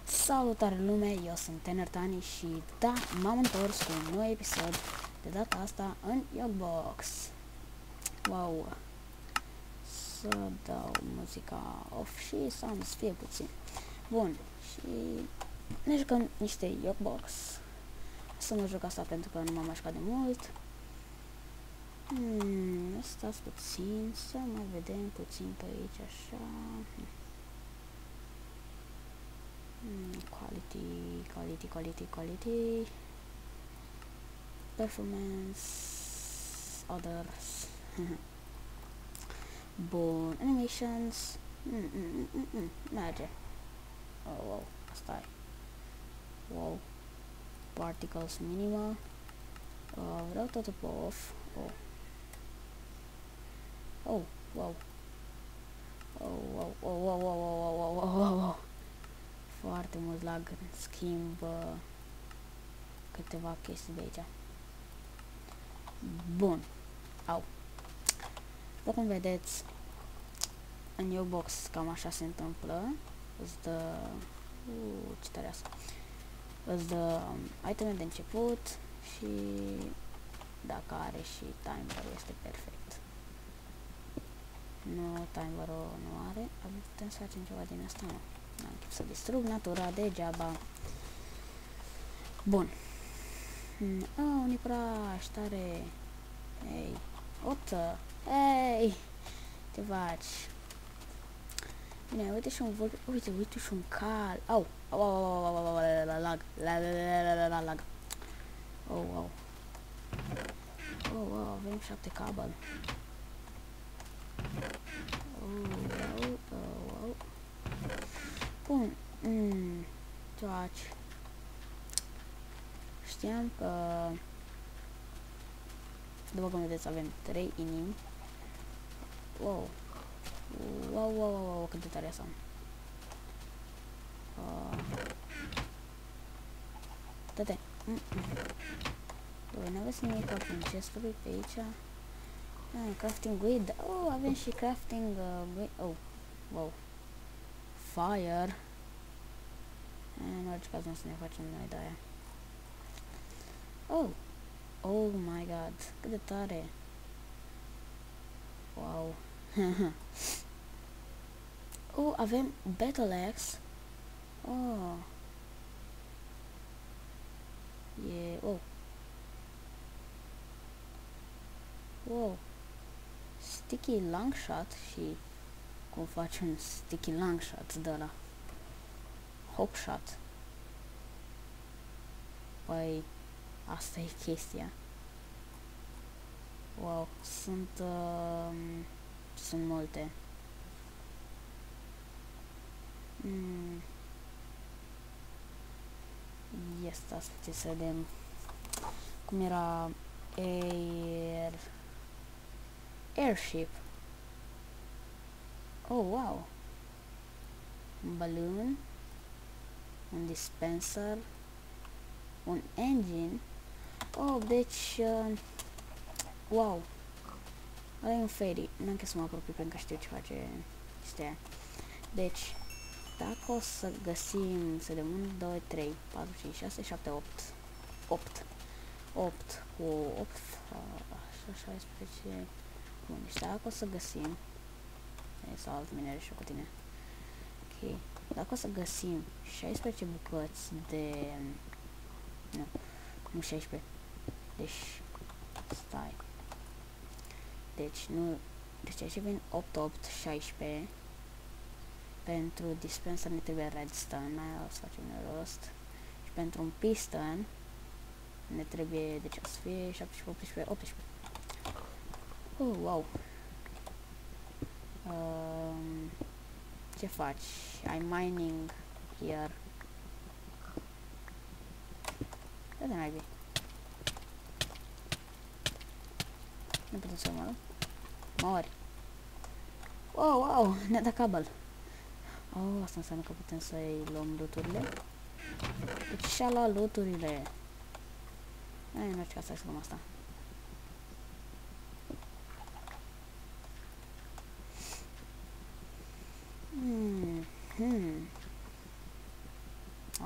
Salutare lume, eu sunt Tenertani și da, m-am întors cu un nou episod, de data asta în Yogbox. Wow! Să dau muzica off și să am să fie puțin. Bun, și ne jucăm niște Yogbox. Să mă joc asta pentru că nu m-am mai jucat de mult. Stați puțin, să mai vedem puțin pe aici, așa. Quality. Performance. Others. Bun. Animations. Merge. Oh, wow. Asta e. Wow. Particles minima. Vreau totul pe off. Oh. Oh, wow. Wow. Foarte mult lag, în schimb câteva chestii de aici. Bun. Au. După cum vedeți, în Yogbox cam așa se întâmplă. Îți dă... ce tare asta. Îți dă iteme de început și dacă are și timerul este perfect. Nu, timerul nu are. Putem să facem ceva din asta, nu. N-am chef să distrug natura degeaba. Bun. Un iepuraș tare. Ei, optă. Ei, te faci. Bine, uite și un vulp. Uite și un cal. Au, lag. Lag. Oh, avem 7 cabel. Bun, ce faci? Știam că, după cum vedeți, avem 3 inimi. Wow, cât de tare asta. Dă-te. Băi, n-aveți nimic ca chesturi pe aici. Crafting guide. Oh, avem și crafting guide. Oh, wow. Fire. În orice caz nu să ne facem noi de aia. Oh my god, cât de tare. Wow. Avem Battle Axe. Wow. Sticky Longshot și cum faci un Sticky Longshot de la Hopshot. Păi, asta e chestia. Wow, sunt multe. Asta să vedem cum era airship. Oh, wow. Un balloon, un dispenser, un engine. Deci wow. Ăla e un ferry. N-am chef să mă apropii pentru că știu ce face chestia. Deci, dacă o să găsim, să dăm 1, 2, 3, 4, 5, 6, 7, 8 cu 8, 16. Bun, deci dacă o să găsim, sau alt minere și cu tine. Ok, dacă o să găsim 16 bucăți de, nu 16, deci, stai. Deci aici vin 8, 16. Pentru dispenser ne trebuie redstone, o să facem rost. Și pentru un piston ne trebuie, deci o să fie 17, 18. Wow. Ce faci? I'm mining here. Dă-te mai bine. Nu putem să mori. Wow, ne-a dat cabel. Asta înseamnă că putem să-i luăm loot-urile. Deci și-a luat loot-urile. În orice caz, hai să luăm asta.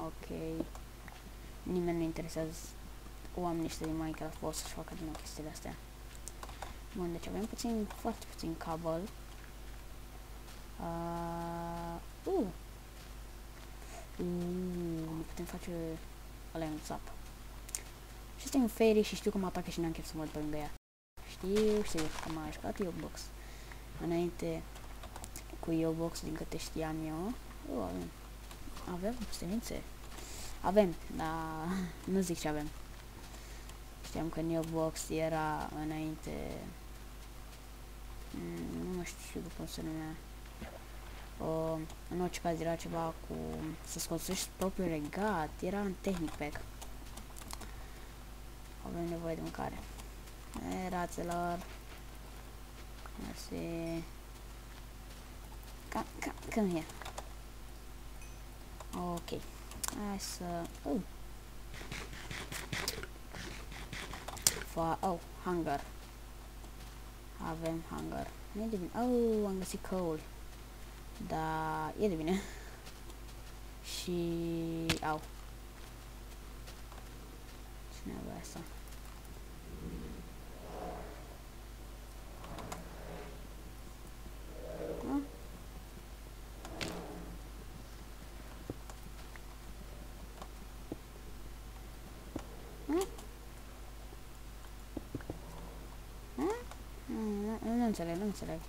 Ok. Nimeni nu interesează oamenii ăștia din Minecraft, pot să-și facă din nou chestiile astea. Bun, deci avem puțin, foarte puțin cable. Nu putem face ăla în sap. Și este un fairy și știu că mă atacă și n-am chef să mă duc pe lângă ea. Știu că m-a jucat Yobox. Înainte cu Yobox, din câte știam eu. Avem stelințe. Avem, dar nu zic ce avem. Știam că Yobox era înainte. Nu mai știu după cum se numea. În orice caz era ceva cu să-ți construiești propriul regat. Era în Technic Pack. Avem nevoie de mâncare. Rațelor. Mersi. Come here. Ok. Hai să... hunger. Avem hunger. Nu e de bine. Am găsit coal. Da, e de bine. Și... Cine avea asta? Nu înțeleg.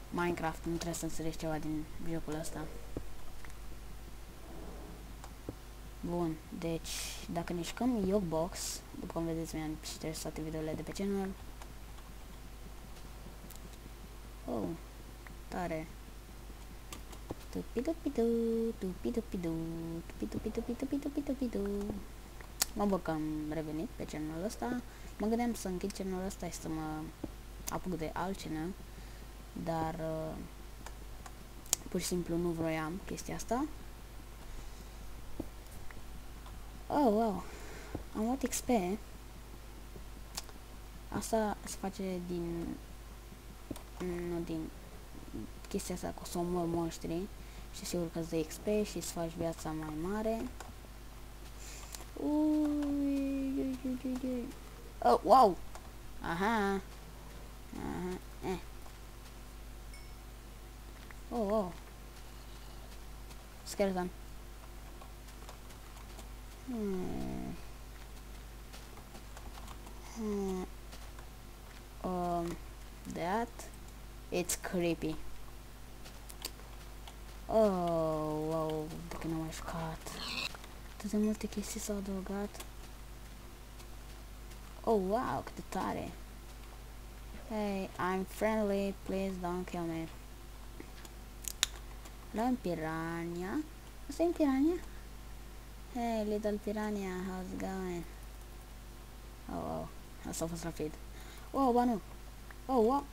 Minecraft, nu trebuie să înțelegi ceva din jocul ăsta. Bun, deci dacă ne jucăm Yobox, după cum vedeți, mi-am șters toate videourile de pe channel. Tare. Mă bucur că am revenit pe channelul ăsta. Mă gândeam să închid channelul ăsta și să mă apuc de alt channel, dar pur și simplu nu vroiam chestia asta. Wow, am luat XP. Asta se face din chestia asta cu să omor monștri și sigur că îți dă XP și îți faci viața mai mare. Wow! Aha! Wow! Skeleton. That it's creepy. Wow, de când am mai jucat. Atât de multe chestii s-au adăugat. Wow, cât de tare. Hey, I'm friendly, please don't kill me. Luăm piranha. Asta e piranha? Hey, little piranha, how's it going? Wow, asta a fost rapid. Ba nu. Wow.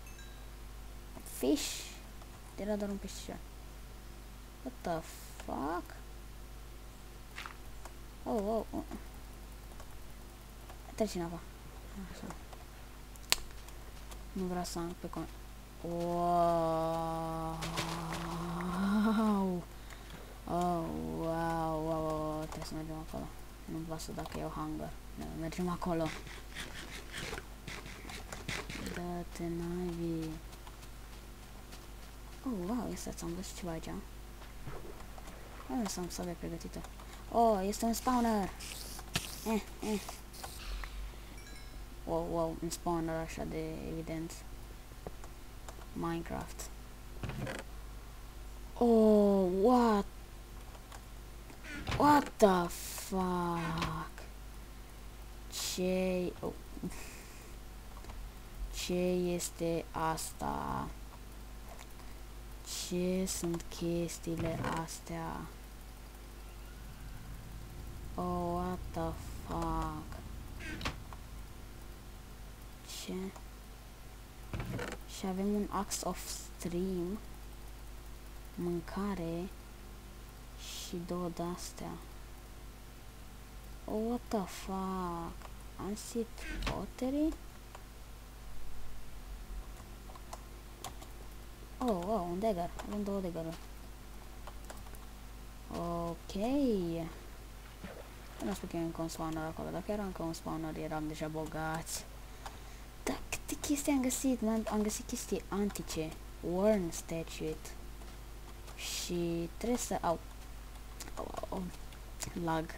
Fish. Era doar un peștișor. What the fuck? Trece în apa. Așa. Nu vreau să am pe cont. Wow. Trebuie să mergem acolo. Nu-mi pasă dacă eu hunger. Mergem acolo. Dă-te naibii. Wow, este ți-am văzut ceva aici. Hai să am sabia pregătită. Este un spawner. Wow, un spawner așa de evident. Minecraft. What the fuck? Ce este asta? Ce sunt chestiile astea? What the fuck? Ce? Și avem un axe of stream, mâncare și două de-astea. What the fuck? Unseat pottery? Oh, wow, un dagger. Avem 2 dagger-uri. Ok. Nu știu că e încă un spawner acolo. Dacă era încă un spawner, eram deja bogați. Da, câte chestii am găsit, man. Am găsit chestii antice. Worn statuette. Și trebuie să... Au. Lag.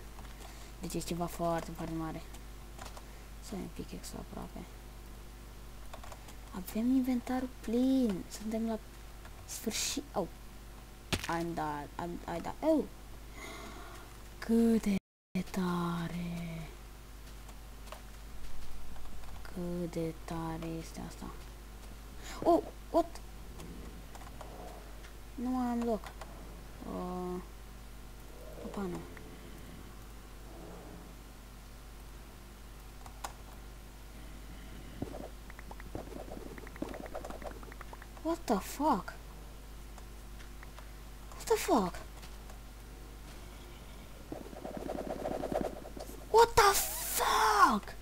Deci e ceva foarte, foarte mare. Să ne pic extra aproape. Avem inventarul plin. Suntem la sfârșit. Oh. I'm dead. Oh. Cât de tare. Cât de tare este asta. Oh, what? Nu mai am loc. Opa, nu. What the fuck? What the fuck? What the fuck?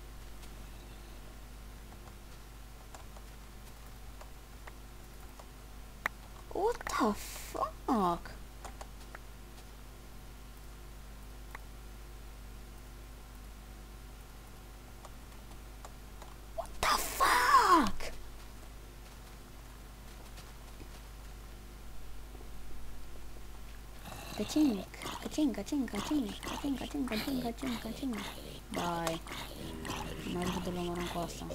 What the fuck? What the fuck? Cacing. Bye. Mai ajută de l-omorăm cu asta.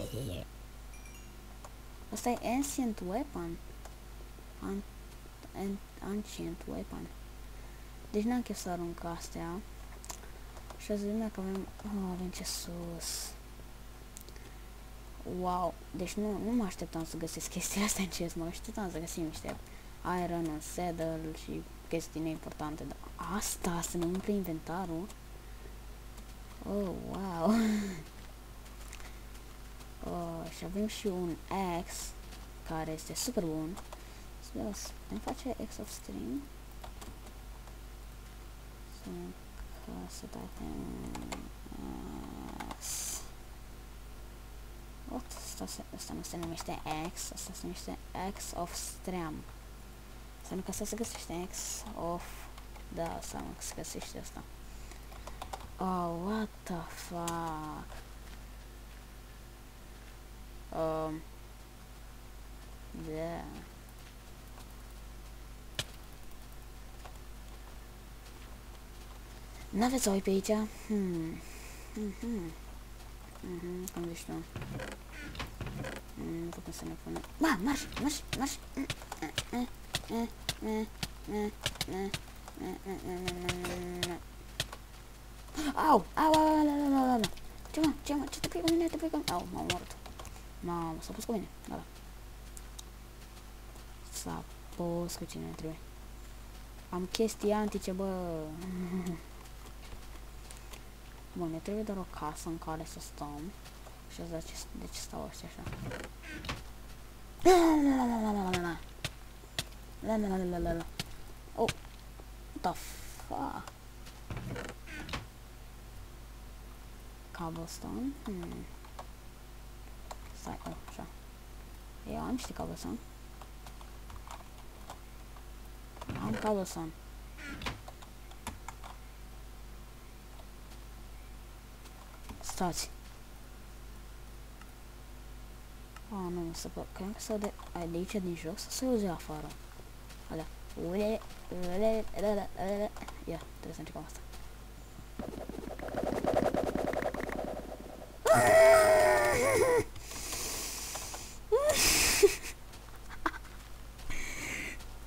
Asta e Ancient Weapon. Ancient Weapon. Deci n-am chef să arunc astea. Și azi lumea că avem... Oh, avem ce sus. Wow. Deci nu mă așteptam să găsesc chestiile astea în chest. Mă așteptam să găsim niște iron, un saddle și chestii neimportante. Dar asta, să ne umple inventarul. Oh, wow. Și avem și un axe care este super bun. Să putem face axe of string. Să type axe. What? Asta nu se numește axe, asta se numește axe of stram. Înseamnă că asta se găsește axe of... Da, înseamnă că se găsește asta. Oh, what the fuck? Yeah. N-aveți oi pe aici? Cum zici tu? Nu putem să ne punem... Ba, marș! Au! Ce mă? Ce te pui cu mine? Au, m-am omorât. Mamă, s-a pus cu mine. Da. S-a pus cu cine trebuie. Am chestii antice, bă. Bun, ne trebuie doar o casă în care să stăm. Și de ce stau ăștia așa? Oh, what the fuck? Cobblestone? Stai, așa. Eu am niște cobblestone. Am cobblestone. Stați. Nu se poate. Cred că sau de aici din jos să se auze afară. Alea. Ia, trebuie să încercăm asta.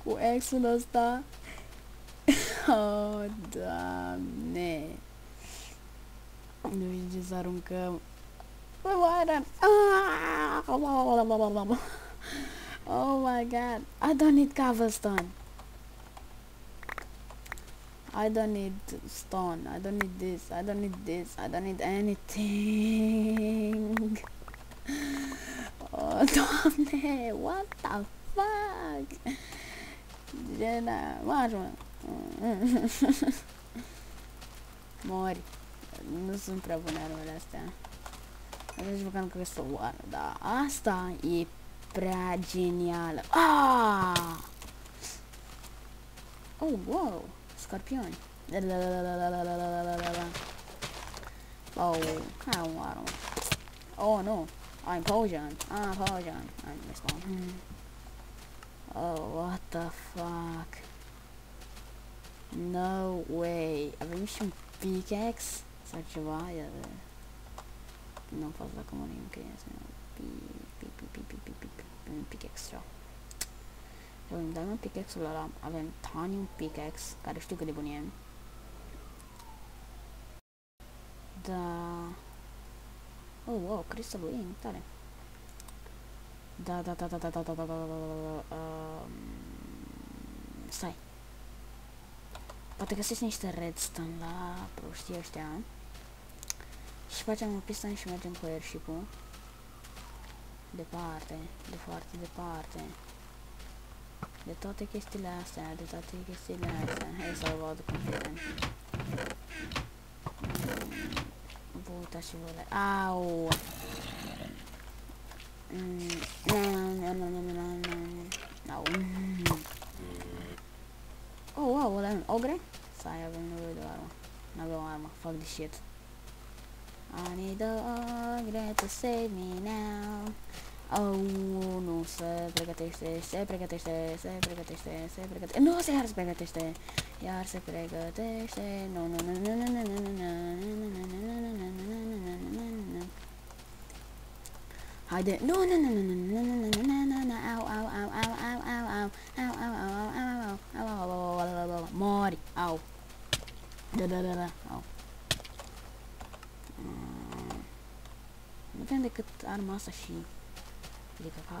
Cu axe-ul ăsta. Oh, Doamne. Nu știu ce să aruncăm. Oh my god. I don't need cobblestone. I don't need stone. I don't need this. I don't need this. I don't need anything. Oh, Doamne. What the fuck? Jenna. Mori. Nu sunt prea bune armele astea. Deci măcar că să oară, dar asta e prea genială. Ah! Oh, wow! Scorpioni. Oh, hai omoară, mă. Oh, nu. I'm poison. Poison. I'm respawn. Oh, what the fuck? No way. Avem și un pickaxe sau ceva? Nu-mi fac dacă murim, că e un pickaxe, ciao. Îmi dăm un pickaxe-ul ăla. Avem titanium pickaxe, care știu cât de bun e. Da. Oh, wow, crystal wing, tare. Da. Stai. Poate găsesc niște redstone la prostii ăștia. Și facem un piston și mergem cu airship-ul. Departe, de foarte departe. De toate chestiile astea, Hai să vă aduc un prieten. Vă uitați și voi la... Au! Au. Oh, wow, ăla e un ogre? Stai, avem nevoie de armă. N-avem armă, fuck this shit. I need the ogre to save me now. Oh, nu, se pregătește. Nu, iar se pregătește. Haide. Au. Mori. Au. Au. Nu avem decât arma asta și... Adică ca...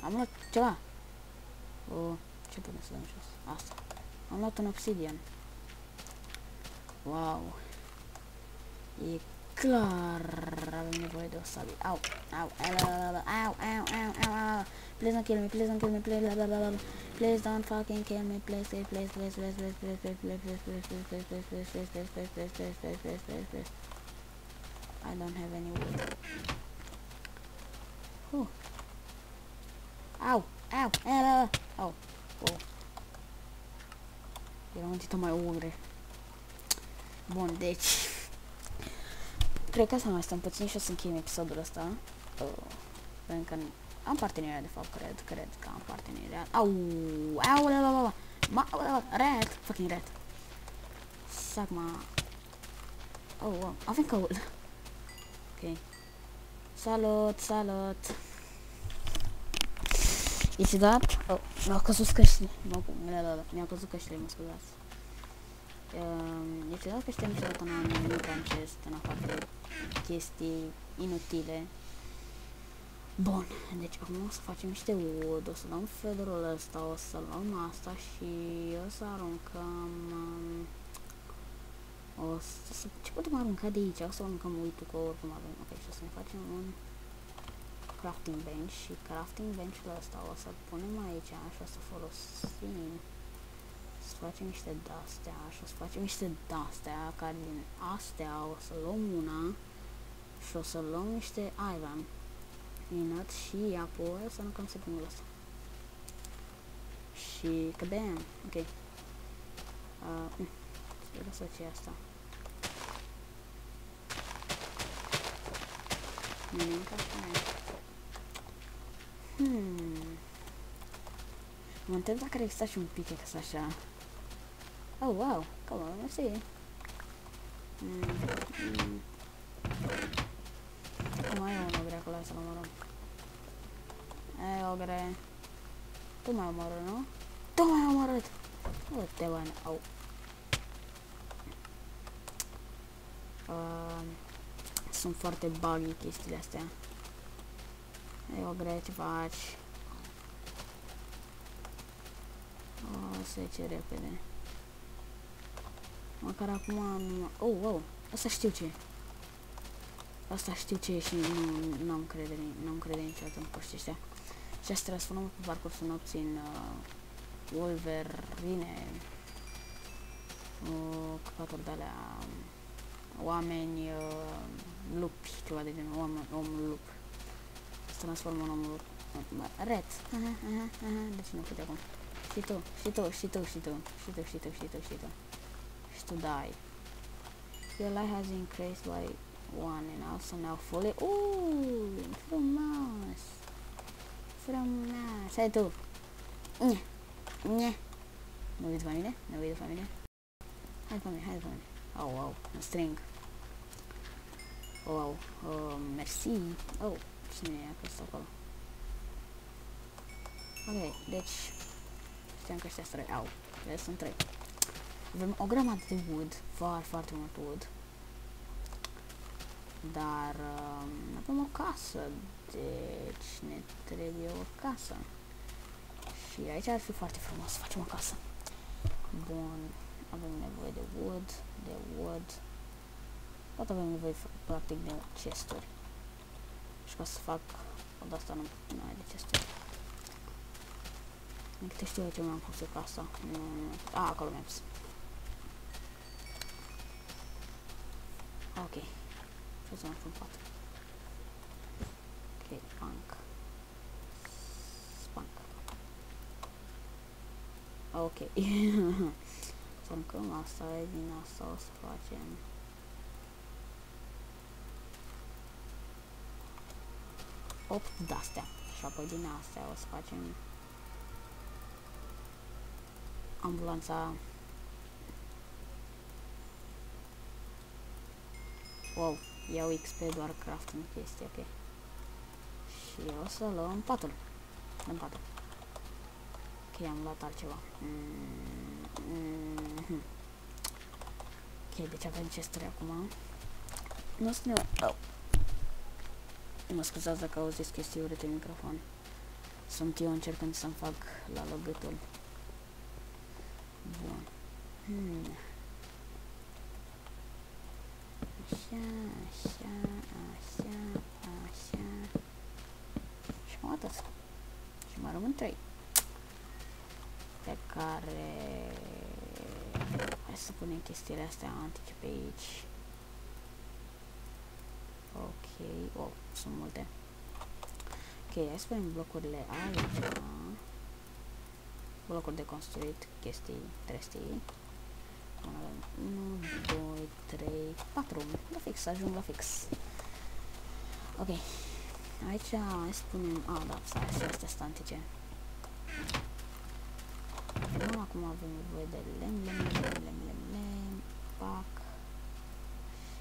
Am luat ceva. Ce putem să dăm jos? Asta. Am luat un obsidian. Wow. E clar. Avem nevoie de o sabie. Au. Please don't kill me, please don't fucking kill me, please. I don't have any wood. Au. Oh. Era un tito mai ogre. Bun, deci... Cred că asta mai stăm puțin și o să încheiem episodul ăsta. Pentru că am parteneriat, de fapt, cred că am parteneriat. Au, red, fucking red. Sagma. Oh, wow, avem căul. Ok. Salut. Ești dat? Oh, mi-au căzut căștile. Mi-au căzut căștile, mă scuzați. Ești dat că știam niciodată n-am nimic în chest, în afară de chestii inutile. Bun, deci acum o să facem niște wood, o să luăm feather-ul ăsta, o să luăm asta și o să aruncăm... Ce putem arunca de aici? O să aruncăm uitul, că oricum avem. Ok, și o să ne facem un crafting bench și crafting bench-ul ăsta o să-l punem aici și o să folosim să facem niște de-astea și o să facem niște de-astea, care din astea o să luăm una și o să luăm niște iron inert și apoi o să aruncăm secundul ăsta. Și că bam, ok. Sper să ce asta. Nimic asta. Mă întreb dacă exista și un pickaxe așa. Oh, wow, come on, let's see. Mai e un ogre acolo, să-l omorăm. Ei, ogre. Tu m-ai omorât, nu? Tu m-ai omorât! Uite, bani, au. Sunt foarte buggy chestiile astea. Ei, ogre, ce faci? Să ce repede. Măcar acum am... Oh, wow, asta știu ce e. Asta știu ce e și n-am crede niciodată în poștii ăștia. Și asta transformăm pe parcursul nopții în wolverine. Căcaturi de-alea oameni lupi, ceva de genul, om lup. Se transformă în omul lup. Ret. Deci nu putea acum. Și tu dai. Your life has increased by 1 and also now fully. Frumos. Frumos. Hai tu. Ne. Nu vii după mine? Hai după mine. Wow. Un string. Wow. Mersi. Cine e acolo acolo? Ok, deci știam că ăștia sunt 3. Sunt 3. Avem o grămadă de wood, foarte mult wood. Dar avem o casă, deci ne trebuie o casă. Și aici ar fi foarte frumos să facem o casă. Bun, avem nevoie de wood. Tot avem nevoie practic de chesturi. Și ca să fac o de asta nu ai de chesturi. Din câte știu aici mi-am pus eu casa. Acolo mi-am pus. Ok. Ce să am pat? Ok, Spunk. Ok. Să aruncăm asta, din asta o să facem. Opt de-astea. Și apoi din astea o să facem ambulanța. Wow, iau XP doar crafting chestii, ok. Și o să luăm patul. Dăm patul. Ok, am luat altceva. Ok, deci avem chesturi acum. Nu să ne... Mă scuzați dacă auziți chestii urâte în microfon. Sunt eu încercând să-mi fac la logătul. Bun. Așa. Și cam atât. Și mai rămân 3. Pe care... Hai să punem chestiile astea antice pe aici. Ok. Sunt multe. Ok, hai să punem blocurile aici. Blocuri de construit, chestii, trestii. 1, 2, 3, 4. La fix, ajung la fix. Ok. Aici hai să punem... da, și astea stantice. Acum avem nevoie de lemn, pac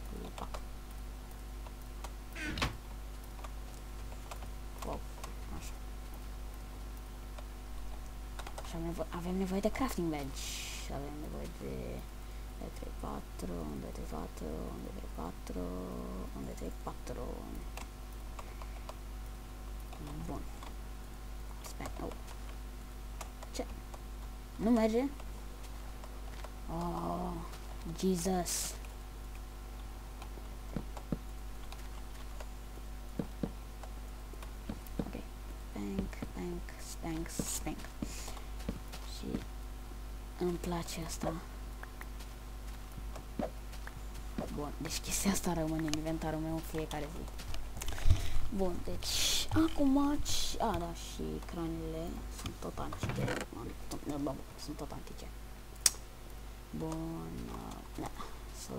și pac. Wow, așa. Și avem nevoie de crafting bench. Avem nevoie de 3, 4, unde 3, 4. Bun. Ce? Nu merge? Oh, Jesus. Ok. Spank. Și îmi place asta. Bun, deci chestia asta rămâne în inventarul meu în fiecare zi. Bun, deci acum, da, și cranile sunt tot antice. Sunt tot antice. Bun, da, să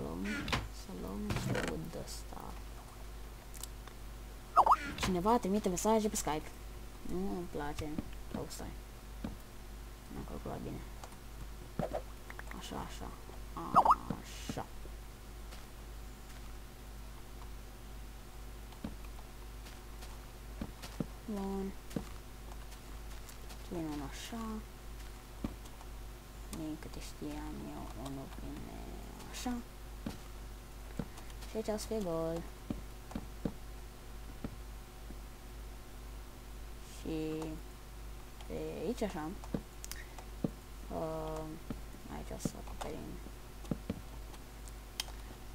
luăm și wood ăsta. Cineva trimite mesaje pe Skype. Nu îmi place. Stai. N-am calculat bine. Așa. Bun. Vine așa. Din câte știam eu, unul vine așa. Și aici o să fie gol. Și de aici așa. Aici o să acoperim.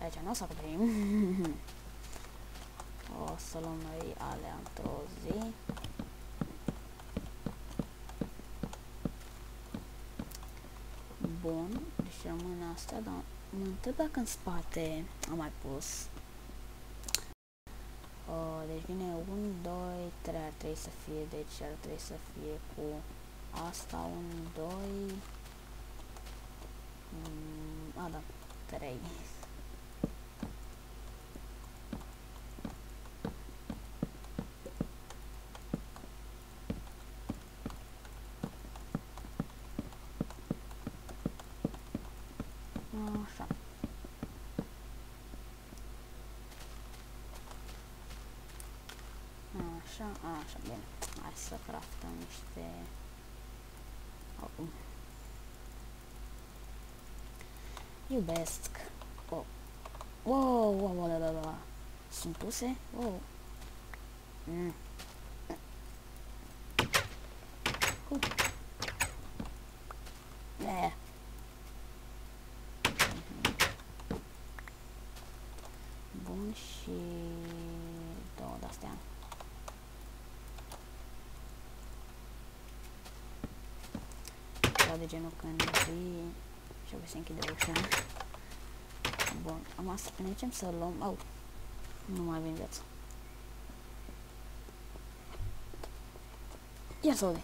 Aici nu o să acoperim. O să luăm noi alea într-o zi. Bun, deci rămân astea, dar Mă întreb dacă în spate am mai pus. Deci vine 1, 2, 3 ar trebui să fie, deci ar trebui să fie cu asta 1, 2, da, 3. Așa. Așa, bine. Hai să craftăm niște... Iubesc. Wow. Sunt puse? Wow. Bun, și două de-astea. De genul când vii și apoi se închide ușa. Bun, am asta pe necem să luăm... nu mai avem viață. Ia să aude.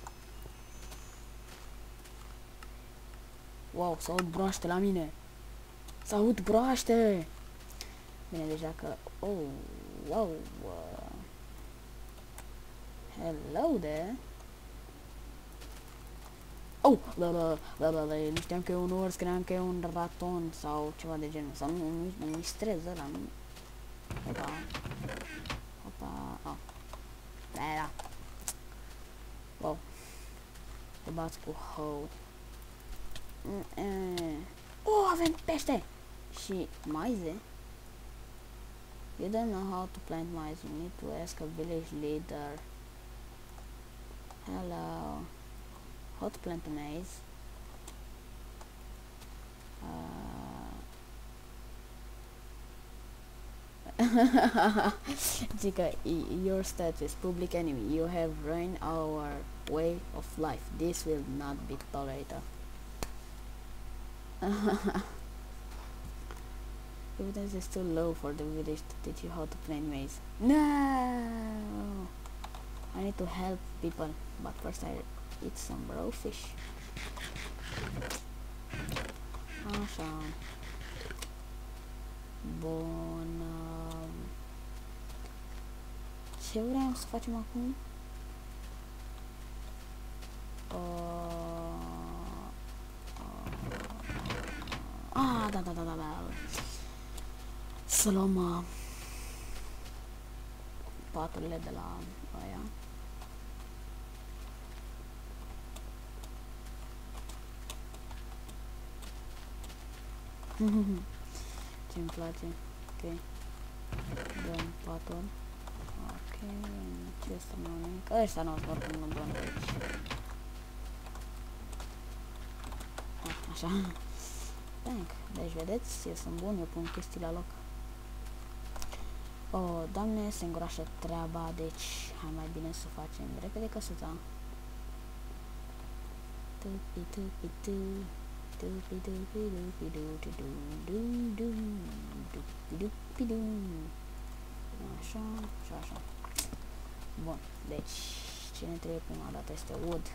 Wow, s-aud broaște la mine. S-aud broaște. Bine, deci dacă... wow. Hello there. Nu știam că e un ors, credeam că e un raton sau ceva de genul. Sau nu mistrez ăla, nu? Opa. Da. Wow. Te bați cu hău. Avem pește! Și maize? You don't know how to plant maize. You need to ask a village leader. Hello. How to plant maize? Zika, your status, public enemy. You have ruined our way of life. This will not be tolerated. Evidence is too low for the village to teach you how to plant maize. No! I need to help people, but first I eat some raw fish. Așa. Bun. Ce vreau să facem acum? Da. Să luăm paturile de la aia. Ce-mi place. Ok. Dăm patul. Ok. Ce ăsta nu e nimic? Ăsta nu o să oricum nu dăm aici. Așa. Tank. Deci vedeți, eu sunt bun, eu pun chestii la loc. Doamne, se îngroașă treaba, deci hai mai bine să facem repede căsuța. Așa. Bun, deci ce ne trebuie prima dată este wood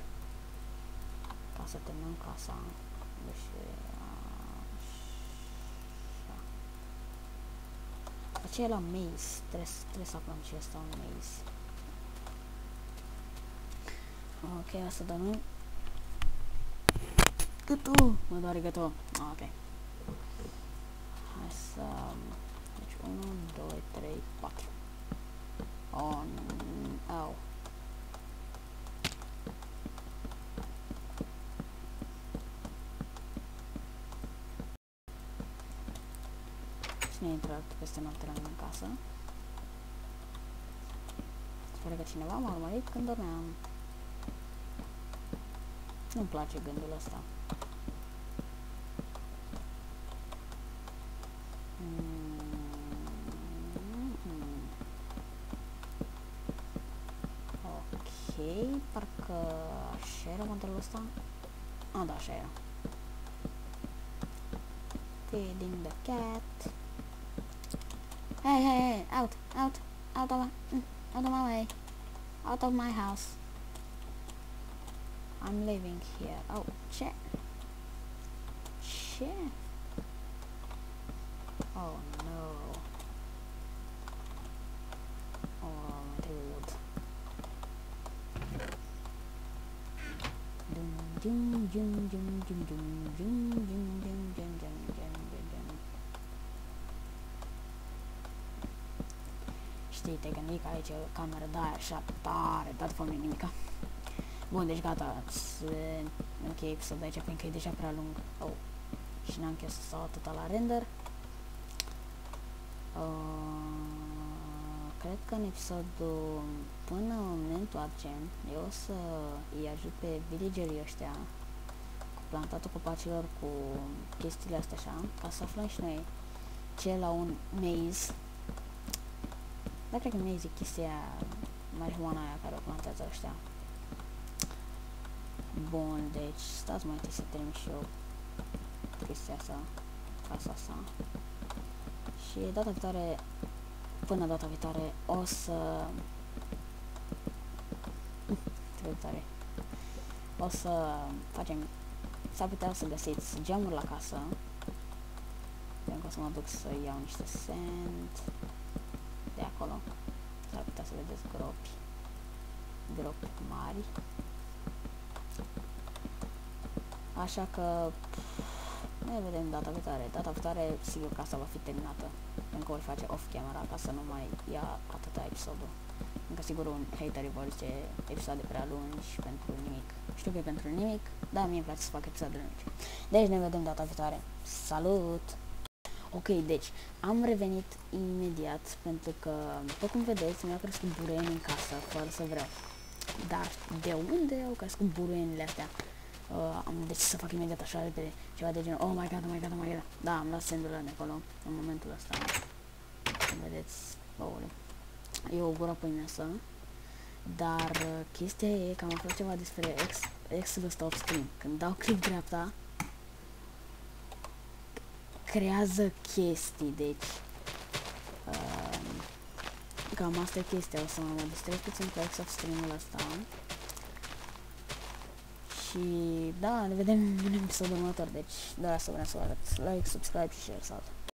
ca să terminăm casa. Deci aceea la maze, trebuie să aflăm ce este un maze. Ok, asta dăm gâtul, mă doare gâtul. Ok. Hai să... Deci 1, 2, 3, 4. Au. Cine a intrat peste noapte la mine în casă? Sper că cineva m-a urmărit când dormeam. Nu-mi place gândul ăsta. Ok, parcă așa era controlul ăsta. Da, așa era. feeding the cat. Hey, out of my way, out of my house. I'm living here. Oh, shit. Oh no. Oh, dude. Știi, te gândi că aici e o cameră de aia așa tare, dar de fapt nu-i nimica. Bun, deci gata, se încheie episodul aici, fiindcă e deja prea lung. Oh, și n-am chef să stau atâta la render. Cred că în episodul până ne întoarcem, eu o să îi ajut pe villagerii ăștia cu plantatul copacilor, cu chestiile astea așa, ca să aflăm și noi ce la un maze. Dar cred că maze e chestia marihuana aia care o plantează ăștia. Bun, deci stați mai întâi să termin și eu chestia asta, casa asta. Și data viitoare, până data viitoare, o să... o să facem... S-ar putea să găsiți geamuri la casă. Pentru că o să mă duc să iau niște sand de acolo. S-ar putea să vedeți gropi mari. Așa că ne vedem data viitoare. Data viitoare, sigur că asta va fi terminată. Încă o voi face off-camera ca să nu mai ia atâta episodul. Încă sigur un hater vor zice episoade prea lungi pentru nimic. Știu că e pentru nimic, dar mie îmi place să fac episoade lungi. Deci ne vedem data viitoare. Salut! Ok, deci am revenit imediat pentru că, după cum vedeți, mi-au crescut buruieni în casă, fără să vreau. Dar de unde au crescut buruienile astea? Am decis să fac imediat așa repede ceva de genul, oh my god. Da, am luat sandul ăla de acolo, în momentul ăsta. Vedeți, e o gură păineasă. Dar chestia e că am aflat ceva despre Exodus off stream. Când dau click dreapta, creează chestii, deci cam asta e chestia. O să mă distrez puțin cu Exodus stream-ul ăsta. Și da, ne vedem în episodul următor, deci de asta vreau să vă arăt. Like, subscribe și share, salut!